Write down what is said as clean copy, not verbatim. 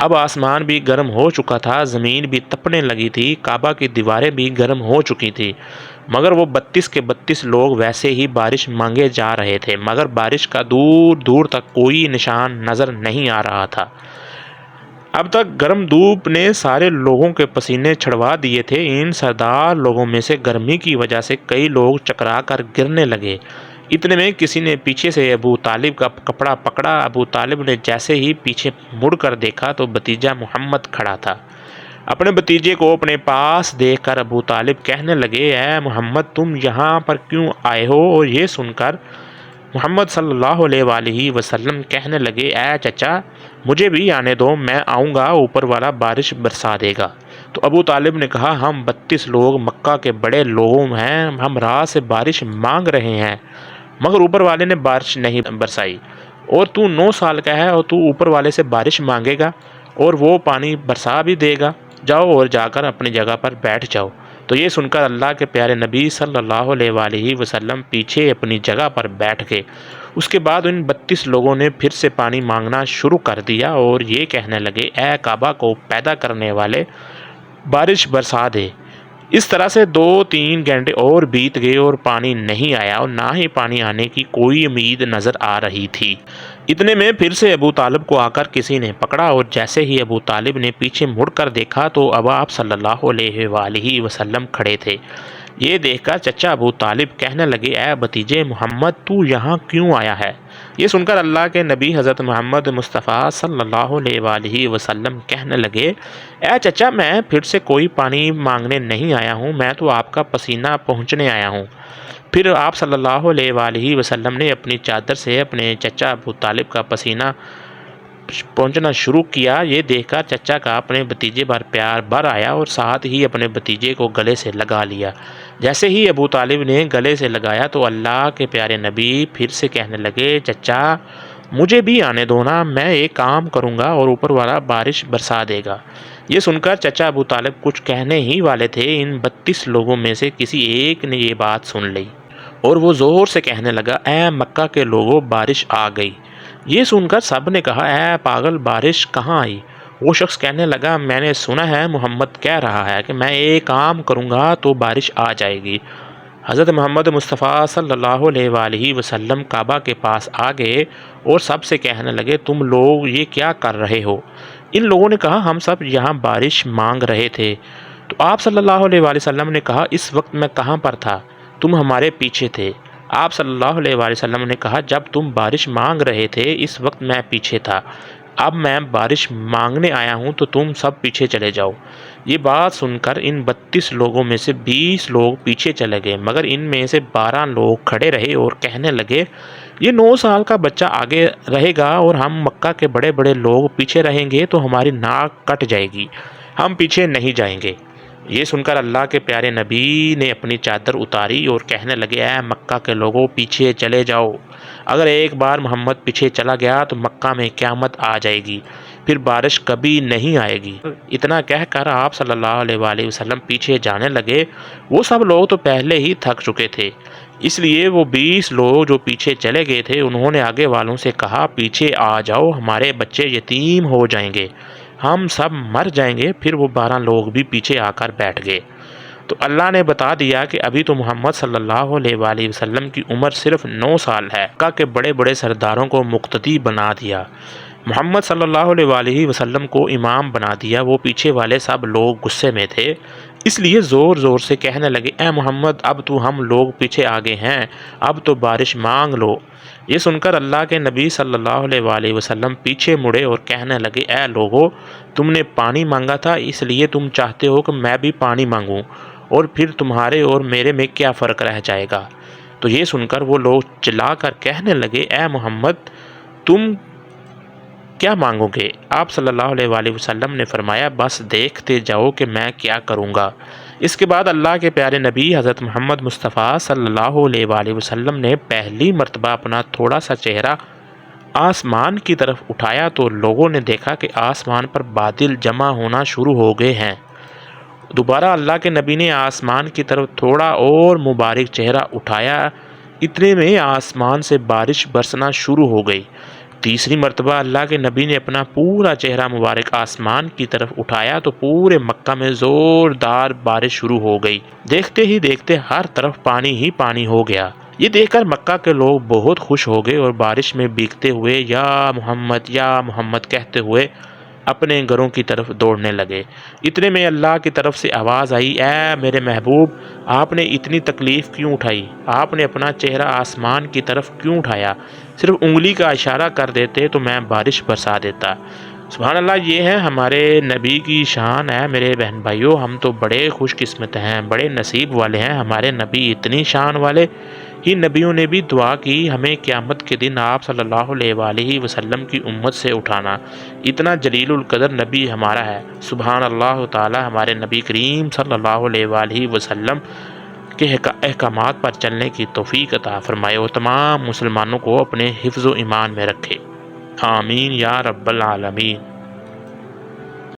اب آسمان بھی گرم ہو چکا تھا، زمین بھی تپنے لگی تھی، کعبہ کی دیواریں بھی گرم ہو چکی تھی، مگر وہ 32 کے 32 لوگ ویسے ہی بارش مانگے جا رہے تھے، مگر بارش کا دور دور تک کوئی نشان نظر نہیں آ رہا تھا۔ اب تک گرم دھوپ نے سارے لوگوں کے پسینے چھڑوا دیے تھے۔ ان سردار لوگوں میں سے گرمی کی وجہ سے کئی لوگ چکرا کر گرنے لگے۔ اتنے میں کسی نے پیچھے سے ابو طالب کا کپڑا پکڑا۔ ابو طالب نے جیسے ہی پیچھے مڑ کر دیکھا تو بھتیجا محمد کھڑا تھا۔ اپنے بھتیجے کو اپنے پاس دیکھ کر ابو طالب کہنے لگے، اے محمد، تم یہاں پر کیوں آئے ہو؟ اور یہ سن کر محمد صلی اللہ علیہ وآلہ وسلم کہنے لگے، اے چچا، مجھے بھی آنے دو، میں آؤں گا، اوپر والا بارش برسا دے گا۔ تو ابو طالب نے کہا، ہم 32 لوگ مکہ کے بڑے لوگ ہیں، ہم راہ سے بارش مانگ رہے ہیں، مگر اوپر والے نے بارش نہیں برسائی، اور تو 9 سال کا ہے اور تو اوپر والے سے بارش مانگے گا اور وہ پانی برسا بھی دے گا؟ جاؤ اور جا کر اپنی جگہ پر بیٹھ جاؤ۔ تو یہ سن کر اللہ کے پیارے نبی صلی اللہ علیہ وآلہ وسلم پیچھے اپنی جگہ پر بیٹھ گئے۔ اس کے بعد ان 32 لوگوں نے پھر سے پانی مانگنا شروع کر دیا اور یہ کہنے لگے، اے کعبہ کو پیدا کرنے والے، بارش برسا دے۔ اس طرح سے 2-3 گھنٹے اور بیت گئے اور پانی نہیں آیا، اور نہ ہی پانی آنے کی کوئی امید نظر آ رہی تھی۔ اتنے میں پھر سے ابو طالب کو آ کر کسی نے پکڑا، اور جیسے ہی ابو طالب نے پیچھے مڑ کر دیکھا تو اب آپ صلی اللہ علیہ وآلہ وسلم کھڑے تھے۔ یہ دیکھ کر چچا ابو طالب کہنے لگے، اے بھتیجے محمد، تو یہاں کیوں آیا ہے؟ یہ سن کر اللہ کے نبی حضرت محمد مصطفیٰ صلی اللہ علیہ وآلہ وسلم کہنے لگے، اے چچا، میں پھر سے کوئی پانی مانگنے نہیں آیا ہوں، میں تو آپ کا پسینہ پہنچنے آیا ہوں۔ پھر آپ صلی اللہ علیہ وآلہ وسلم نے اپنی چادر سے اپنے چچا ابو طالب کا پسینہ پہنچنا شروع کیا۔ یہ دیکھ کر چچا کا اپنے بھتیجے پر پیار بڑھ آیا اور ساتھ ہی اپنے بھتیجے کو گلے سے لگا لیا۔ جیسے ہی ابو طالب نے گلے سے لگایا تو اللہ کے پیارے نبی پھر سے کہنے لگے، چچا، مجھے بھی آنے دو نا، میں ایک کام کروں گا اور اوپر والا بارش برسا دے گا۔ یہ سن کر چچا ابو طالب کچھ کہنے ہی والے تھے، ان 32 لوگوں میں سے کسی ایک نے یہ بات سن لی اور وہ زور سے کہنے لگا، اے مکہ کے لوگوں، بارش آ گئی۔ یہ سن کر سب نے کہا، اے پاگل، بارش کہاں آئی؟ وہ شخص کہنے لگا، میں نے سنا ہے محمد کہہ رہا ہے کہ میں ایک کام کروں گا تو بارش آ جائے گی۔ حضرت محمد مصطفیٰ صلی اللہ علیہ وآلہ وسلم کعبہ کے پاس آ گئے اور سب سے کہنے لگے، تم لوگ یہ کیا کر رہے ہو؟ ان لوگوں نے کہا، ہم سب یہاں بارش مانگ رہے تھے۔ تو آپ صلی اللہ علیہ وآلہ وسلم نے کہا، اس وقت میں کہاں پر تھا؟ تم ہمارے پیچھے تھے۔ آپ صلی اللہ علیہ وآلہ وسلم نے کہا، جب تم بارش مانگ رہے تھے اس وقت میں پیچھے تھا، اب میں بارش مانگنے آیا ہوں تو تم سب پیچھے چلے جاؤ۔ یہ بات سن کر ان 32 لوگوں میں سے 20 لوگ پیچھے چلے گئے، مگر ان میں سے 12 لوگ کھڑے رہے اور کہنے لگے، یہ 9 سال کا بچہ آگے رہے گا اور ہم مکہ کے بڑے بڑے لوگ پیچھے رہیں گے تو ہماری ناک کٹ جائے گی، ہم پیچھے نہیں جائیں گے۔ یہ سن کر اللہ کے پیارے نبی نے اپنی چادر اتاری اور کہنے لگے، اے مکہ کے لوگوں، پیچھے چلے جاؤ۔ اگر ایک بار محمد پیچھے چلا گیا تو مکہ میں قیامت آ جائے گی، پھر بارش کبھی نہیں آئے گی۔ اتنا کہہ کر آپ صلی اللہ علیہ وآلہ وسلم پیچھے جانے لگے۔ وہ سب لوگ تو پہلے ہی تھک چکے تھے، اس لیے وہ 20 لوگ جو پیچھے چلے گئے تھے انہوں نے آگے والوں سے کہا، پیچھے آ جاؤ، ہمارے بچے یتیم ہو جائیں گے، ہم سب مر جائیں گے۔ پھر وہ 12 لوگ بھی پیچھے آ کر بیٹھ گئے۔ تو اللہ نے بتا دیا کہ ابھی تو محمد صلی اللہ علیہ وآلہ وسلم کی عمر صرف 9 سال ہے۔ مکہ کے بڑے بڑے سرداروں کو مقتدی بنا دیا، محمد صلی اللہ علیہ وآلہ وسلم کو امام بنا دیا۔ وہ پیچھے والے سب لوگ غصے میں تھے، اس لیے زور زور سے کہنے لگے، اے محمد، اب تو ہم لوگ پیچھے آگے ہیں، اب تو بارش مانگ لو۔ یہ سن کر اللہ کے نبی صلی اللہ علیہ وآلہ وسلم پیچھے مڑے اور کہنے لگے، اے لوگو، تم نے پانی مانگا تھا، اس لیے تم چاہتے ہو کہ میں بھی پانی مانگوں، اور پھر تمہارے اور میرے میں کیا فرق رہ جائے گا؟ تو یہ سن کر وہ لوگ چلا کر کہنے لگے، اے محمد، تم کیا مانگو گے؟ آپ صلی اللہ علیہ وآلہ وسلم نے فرمایا، بس دیکھتے جاؤ کہ میں کیا کروں گا۔ اس کے بعد اللہ کے پیارے نبی حضرت محمد مصطفیٰ صلی اللہ علیہ وآلہ وسلم نے پہلی مرتبہ اپنا تھوڑا سا چہرہ آسمان کی طرف اٹھایا تو لوگوں نے دیکھا کہ آسمان پر بادل جمع ہونا شروع ہو گئے ہیں۔ دوبارہ اللہ کے نبی نے آسمان کی طرف تھوڑا اور مبارک چہرہ اٹھایا، اتنے میں آسمان سے بارش برسنا شروع ہو گئی۔ تیسری مرتبہ اللہ کے نبی نے اپنا پورا چہرہ مبارک آسمان کی طرف اٹھایا تو پورے مکہ میں زوردار بارش شروع ہو گئی۔ دیکھتے ہی دیکھتے ہر طرف پانی ہی پانی ہو گیا۔ یہ دیکھ کر مکہ کے لوگ بہت خوش ہو گئے اور بارش میں بھیگتے ہوئے یا محمد کہتے ہوئے اپنے گھروں کی طرف دوڑنے لگے۔ اتنے میں اللہ کی طرف سے آواز آئی، اے میرے محبوب، آپ نے اتنی تکلیف کیوں اٹھائی؟ آپ نے اپنا چہرہ آسمان کی طرف کیوں اٹھایا؟ صرف انگلی کا اشارہ کر دیتے تو میں بارش برسا دیتا۔ سبحان اللہ، یہ ہے ہمارے نبی کی شان ہے میرے بہن بھائیوں۔ ہم تو بڑے خوش قسمت ہیں، بڑے نصیب والے ہیں، ہمارے نبی اتنی شان والے۔ ان نبیوں نے بھی دعا کی ہمیں قیامت کے دن آپ صلی اللہ علیہ وآلہ وسلم کی امت سے اٹھانا۔ اتنا جلیل القدر نبی ہمارا ہے۔ سبحان اللہ تعالی ہمارے نبی کریم صلی اللہ علیہ وآلہ وسلم کے احکامات پر چلنے کی توفیق عطا فرمائے اور تمام مسلمانوں کو اپنے حفظ و ایمان میں رکھے۔ آمین یا رب العالمین۔